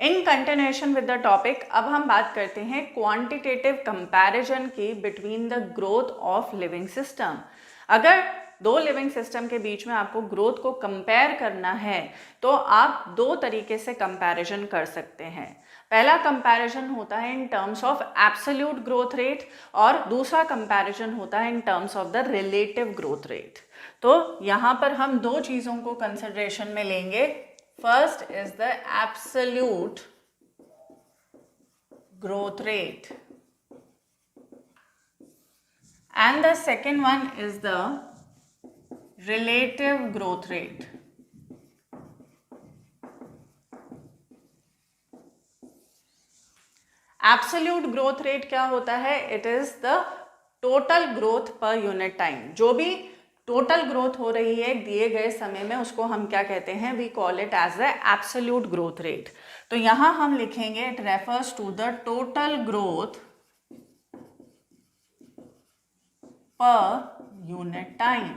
In continuation with the topic, अब हम बात करते हैं क्वांटिटेटिव कंपैरिजन की between the growth of living system. अगर 2 लिविंग सिस्टम के बीच में आपको ग्रोथ को कंपेयर करना है तो आप 2 तरीके से कंपैरिजन कर सकते हैं। पहला कंपैरिजन होता है इन terms of absolute growth rate और दूसरा कंपैरिजन होता है इन terms of the relative growth rate. तो यहाँ पर हम 2 चीज़ों को कंसिडरेशन में लेंगे। First is the absolute growth rate and the second one is the relative growth rate. Absolute growth rate क्या होता है? It is the total growth per unit time. जो भी टोटल ग्रोथ हो रही है दिए गए समय में उसको हम क्या कहते हैं, we call it as the absolute growth rate. तो यहाँ हम लिखेंगे it refers to the total growth per unit time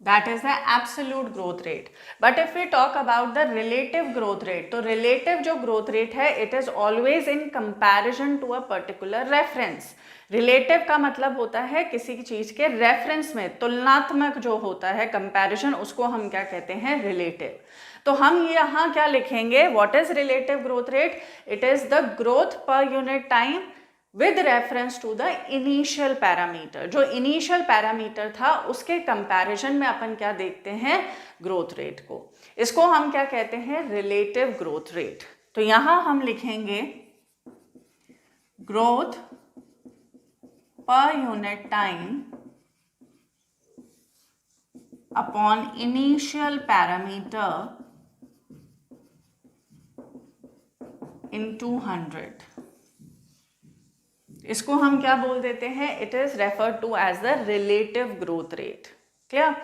That is the absolute growth rate. But if we talk about the relative growth rate, तो relative जो growth rate है, it is always in comparison to a particular reference. Relative का मतलब होता है किसी चीज के reference में तुलनात्मक जो होता है comparison, उसको हम क्या कहते हैं, relative. तो हम यहाँ क्या लिखेंगे, what is relative growth rate? It is the growth per unit time with reference to the initial parameter. जो initial parameter था उसके comparison में अपन क्या देखते हैं, growth rate को. इसको हम क्या कहते हैं, relative growth rate. तो यहाँ हम लिखेंगे growth per unit time upon initial parameter into 100. इसको हम क्या बोल देते हैं, it is referred to as the relative growth rate. Clear.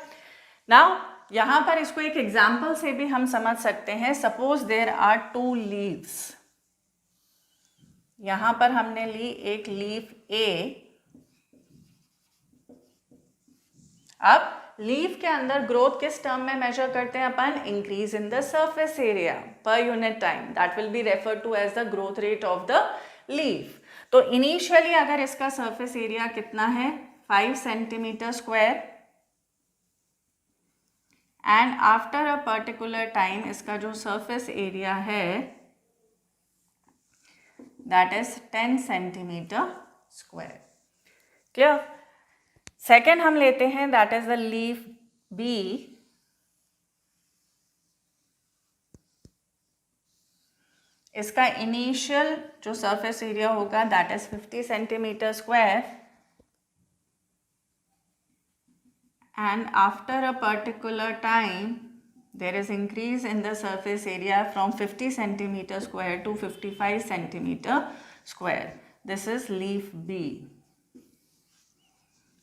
Now यहां पर इसको एक एग्जांपल से भी हम समझ सकते हैं. Suppose there are 2 leaves. यहां पर हमने ली एक लीफ ए. अब लीफ के अंदर ग्रोथ किस टर्म में मेजर करते हैं अपन, increase in the surface area per unit time. That will be referred to as the growth rate of the leaf. तो इनिशियली अगर इसका सरफेस एरिया कितना है, 5 centimetre square, and after a particular time इसका जो सरफेस एरिया है that is 10 centimetre square. Clear. Second हम लेते हैं, that is the leaf B. इसका इनिशियल जो सरफेस एरिया होगा that is 50 centimetre square, and after a particular time there is increase in the surface area from 50 centimetre square to 55 centimetre square. This is leaf B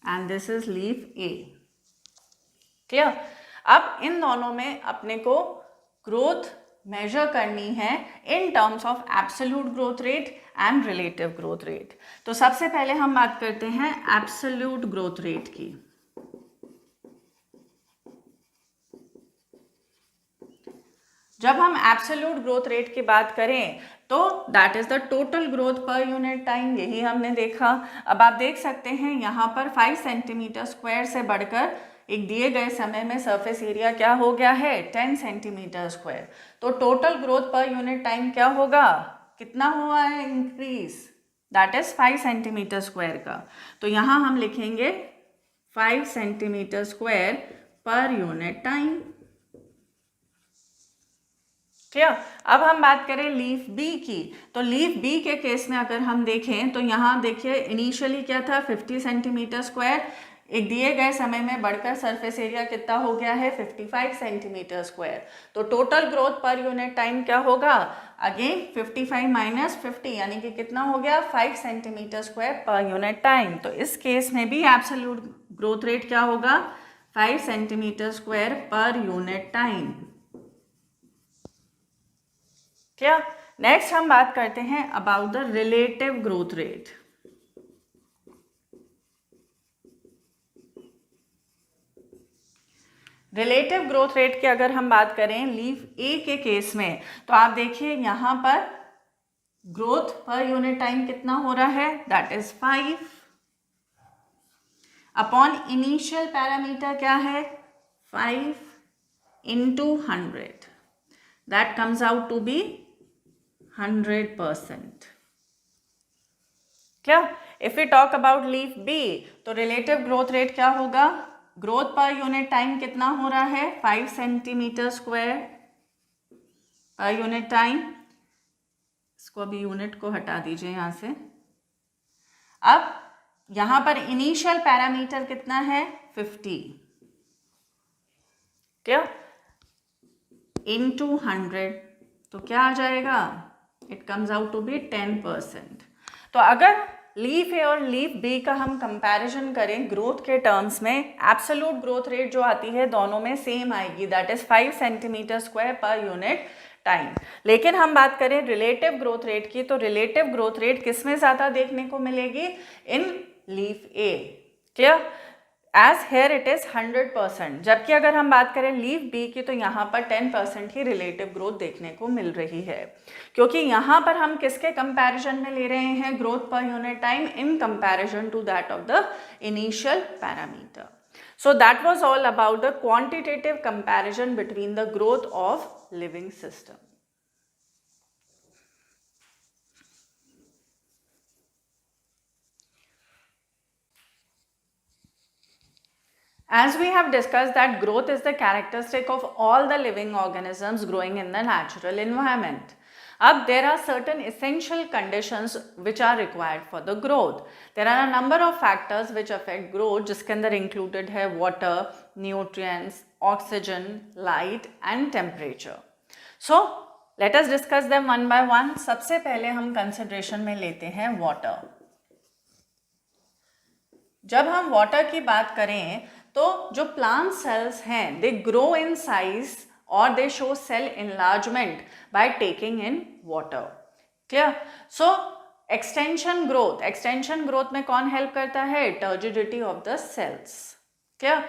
and this is leaf A. Clear. अब इन दोनों में अपने को ग्रोथ मेजर करनी है इन terms of absolute growth rate and relative growth rate. तो सबसे पहले हम बात करते हैं एब्सोल्यूट ग्रोथ रेट की. जब हम एब्सोल्यूट ग्रोथ रेट की बात करें तो that is the total growth per unit time. यही हमने देखा. अब आप देख सकते हैं यहाँ पर 5 सेंटीमीटर स्क्वायर से बढ़कर एक दिए गए समय में सरफेस एरिया क्या हो गया है, 10 सेंटीमीटर स्क्वायर. तो total growth per unit time क्या होगा, कितना हुआ है increase, that is 5 centimetre square का. तो यहाँ हम लिखेंगे 5 सेंटीमीटर स्क्वायर पर यूनिट टाइम. क्लियर. अब हम बात करें लीफ बी की. तो लीफ बी के केस में अगर हम देखें तो यहाँ देखिए इनिशियली क्या था, 50 सेंटीमीटर स्क्वायर. एक दिए गए समय में बढ़कर सरफेस एरिया कितना हो गया है, 55 सेंटीमीटर स्क्वायर. तो total growth per unit time क्या होगा, अगेन 55 माइनस 50 यानी कि कितना हो गया, 5 सेंटीमीटर स्क्वायर पर यूनिट टाइम. तो इस केस में भी एब्सोल्यूट ग्रोथ रेट क्या होगा, 5 सेंटीमीटर स्क्वायर पर यूनिट टाइम. क्या. नेक्स्ट हम बात करते हैं about the relative growth rate. Relative growth rate की अगर हम बात करें लीफ ए के केस में तो आप देखिए यहाँ पर ग्रोथ पर यूनिट टाइम कितना हो रहा है, that is 5 upon initial parameter क्या है, 5 into 100. That comes out to be 100%. क्या. If we talk about leaf B तो relative growth rate क्या होगा, ग्रोथ पर यूनिट टाइम कितना हो रहा है, 5 सेंटीमीटर स्क्वायर पर यूनिट टाइम. इसको अभी यूनिट को हटा दीजिए यहाँ से. अब यहाँ पर इनिशियल पैरामीटर कितना है, 50. क्या. into 100 तो क्या आ जाएगा, it comes out to be 10%. तो अगर लीफ ए और लीफ बी का हम कंपैरिजन करें ग्रोथ के टर्म्स में, एब्सोल्यूट ग्रोथ रेट जो आती है दोनों में सेम आएगी, दैट इज 5 सेंटीमीटर स्क्वायर पर यूनिट टाइम. लेकिन हम बात करें रिलेटिव ग्रोथ रेट की तो रिलेटिव ग्रोथ रेट किस में ज़्यादा देखने को मिलेगी, in leaf A. Clear. As here it is 100%, जबकि अगर हम बात करें लीफ बी की तो यहाँ पर 10% ही रिलेटिव ग्रोथ देखने को मिल रही है, क्योंकि यहाँ पर हम किसके कंपैरिजन में ले रहे हैं growth per unit time in comparison to that of the initial parameter. So that was all about the quantitative comparison between the growth of living system. As we have discussed that growth is the characteristic of all the living organisms growing in the natural environment. अब there are certain essential conditions which are required for the growth. There are a number of factors which affect growth, जिसके अंदर included है water, nutrients, oxygen, light and temperature. So let us discuss them one by one. सबसे पहले हम consideration में लेते हैं water. जब हम वाटर की बात करें तो जो प्लांट सेल्स हैं दे ग्रो इन साइज और they show cell enlargement by taking in water. Clear? So extension growth में कौन हेल्प करता है? Turgidity of the cells. Clear?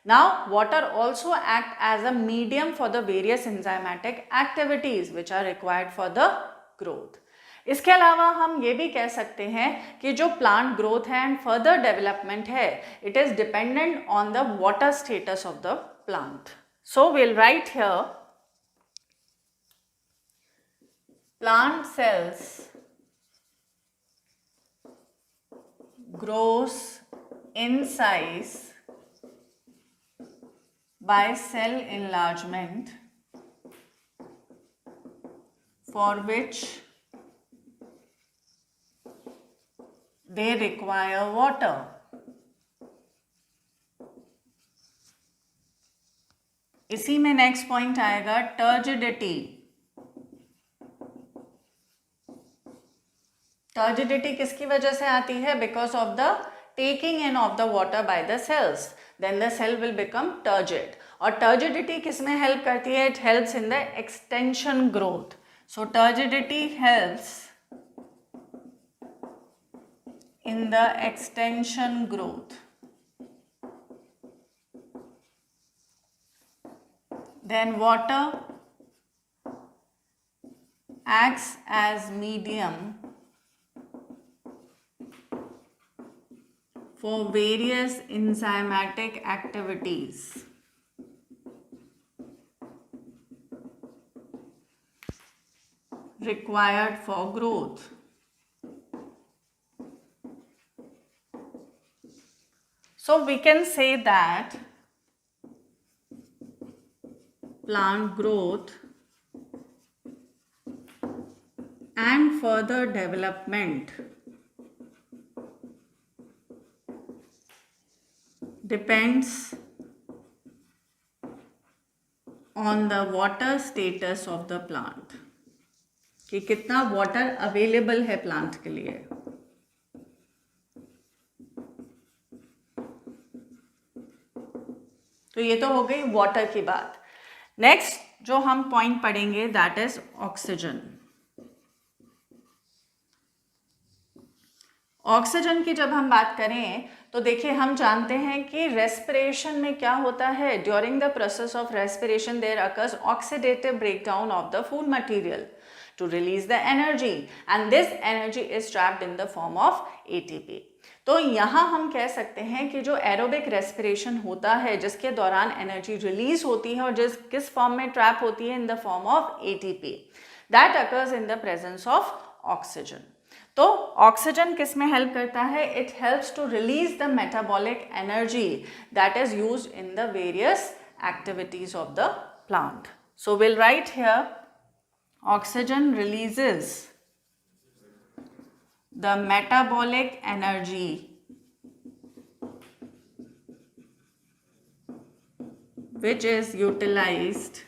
Now water also act as a medium for the various enzymatic activities which are required for the growth. इसके अलावा हम ये भी कह सकते हैं कि जो प्लांट ग्रोथ है एंड फर्दर डेवलपमेंट है it is dependent on the water status of the plant. So will write here plant cells grows in size by cell enlargement for which they require water. इसी में नेक्स्ट पॉइंट आएगा टर्जिडिटी. टर्जिडिटी किसकी वजह से आती है? Because of the taking in of the water by the cells, then the cell will become turgid. और टर्जिडिटी किस में हेल्प करती है? It helps in the extension growth. So turgidity helps in the extension growth. Then water acts as medium for various enzymatic activities required for growth. So we can say that plant growth and further development depends on the water status of the plant, कि कितना वाटर अवेलेबल है प्लांट के लिए. तो ये तो हो गई वाटर की बात. नेक्स्ट जो हम पॉइंट पढ़ेंगे दैट इज ऑक्सीजन. ऑक्सीजन की जब हम बात करें तो देखिए हम जानते हैं कि रेस्पिरेशन में क्या होता है. During the process of respiration there occurs oxidative breakdown of the food material to release the energy and this energy is trapped in the form of ATP. तो यहाँ हम कह सकते हैं कि जो एरोबिक रेस्पिरेशन होता है जिसके दौरान एनर्जी रिलीज होती है और किस फॉर्म में ट्रैप होती है? In the form of ATP that occurs in the presence of oxygen. तो ऑक्सीजन किस में हेल्प करता है? It helps to release the metabolic energy that is used in the various activities of the plant. So will write here oxygen releases the metabolic energy which is utilized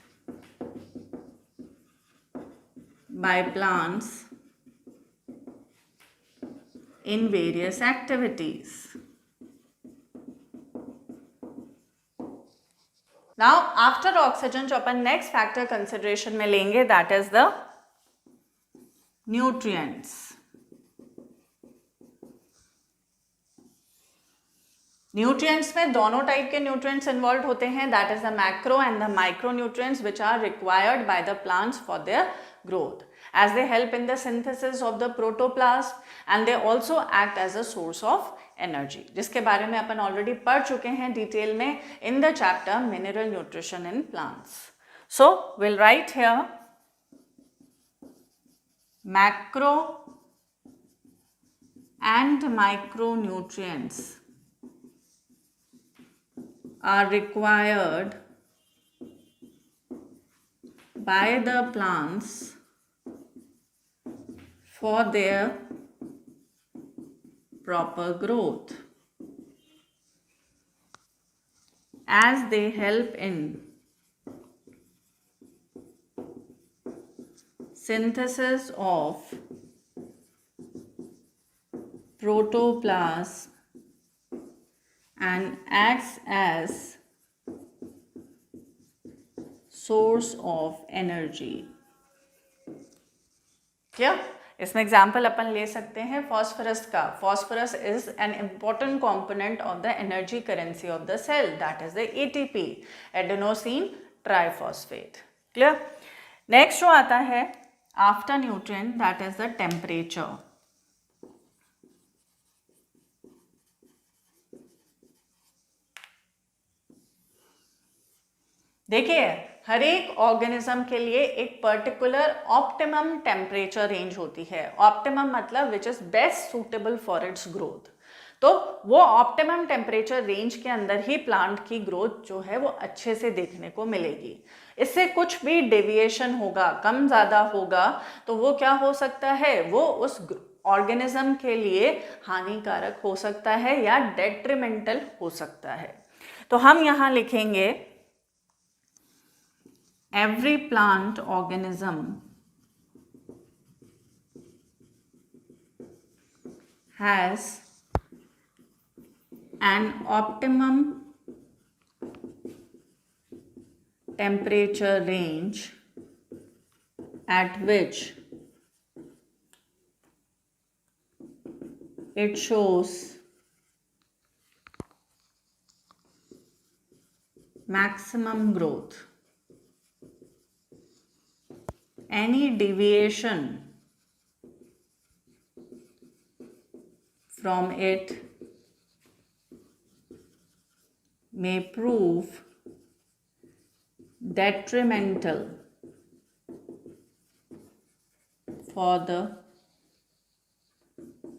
by plants in various activities. Now after oxygen जो अपन next factor consideration में लेंगे that is the nutrients. Nutrients में दोनों टाइप के न्यूट्रिएंट्स इन्वॉल्व होते हैं, that is the macro and the micro nutrients which are required by the plants for their growth, as they help in the synthesis of the protoplasm and they also act as a source of energy, जिसके बारे में अपन ऑलरेडी पढ़ चुके हैं डिटेल में इन the chapter mineral nutrition in plants. So will write here macro and micronutrients are required by the plants for their proper growth, as they help in synthesis of protoplasm and acts as source of energy. Clear? इसमें एग्जाम्पल अपन ले सकते हैं फॉस्फोरस का. Phosphorus is an important component of the energy currency of the cell, that is the ATP, adenosine triphosphate. Clear? Next जो आता है after nutrient, that is the temperature. देखिए, हर एक ऑर्गेनिज्म के लिए एक पर्टिकुलर ऑप्टिमम टेम्परेचर रेंज होती है. ऑप्टिमम मतलब which is best suitable for its growth. तो वो ऑप्टिमम टेम्परेचर रेंज के अंदर ही प्लांट की ग्रोथ जो है वो अच्छे से देखने को मिलेगी. इससे कुछ भी डेविएशन होगा, कम ज़्यादा होगा, तो वो क्या हो सकता है, वो उस ऑर्गेनिज्म के लिए हानिकारक हो सकता है या डेट्रीमेंटल हो सकता है. तो हम यहाँ लिखेंगे every plant organism has an optimum temperature range at which it shows maximum growth. Any deviation from it may prove detrimental for the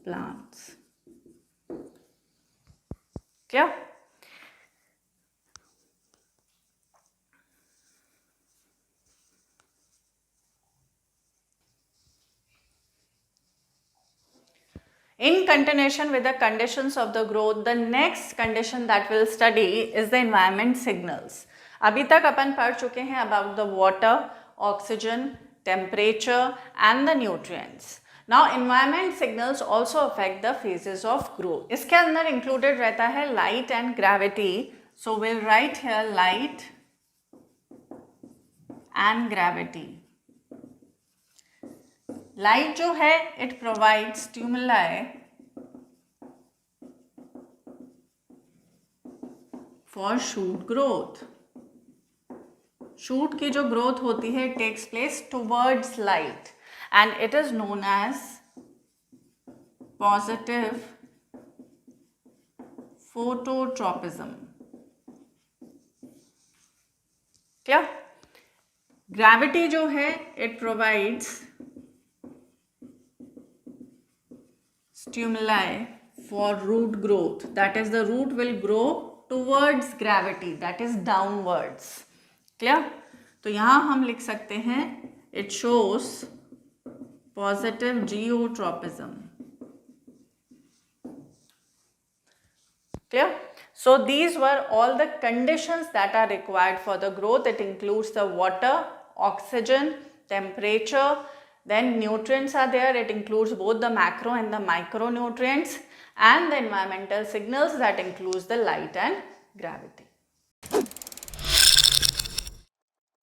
plants. क्या? In continuation with the conditions of the growth, the next condition that we'll study is the environment signals. अभी तक अपन पढ़ चुके हैं about the water, oxygen, temperature and the nutrients. Now environment signals also affect the phases of growth. इसके अंदर included रहता है light and gravity. So we'll write here light and gravity. Light जो है it provide stimuli for shoot growth. Shoot की जो ग्रोथ होती है takes place towards light and it is known as positive phototropism. क्या? ग्रेविटी जो है it provides stimuli for root growth, that is the root will grow towards gravity, that is downwards. Clear? तो यहाँ हम लिख सकते हैं it shows positive geotropism. Clear? So these were all the conditions that are required for the growth. It includes the water, oxygen, temperature. Then nutrients are there. It includes both the macro and the micronutrients, and the environmental signals that includes the light and gravity.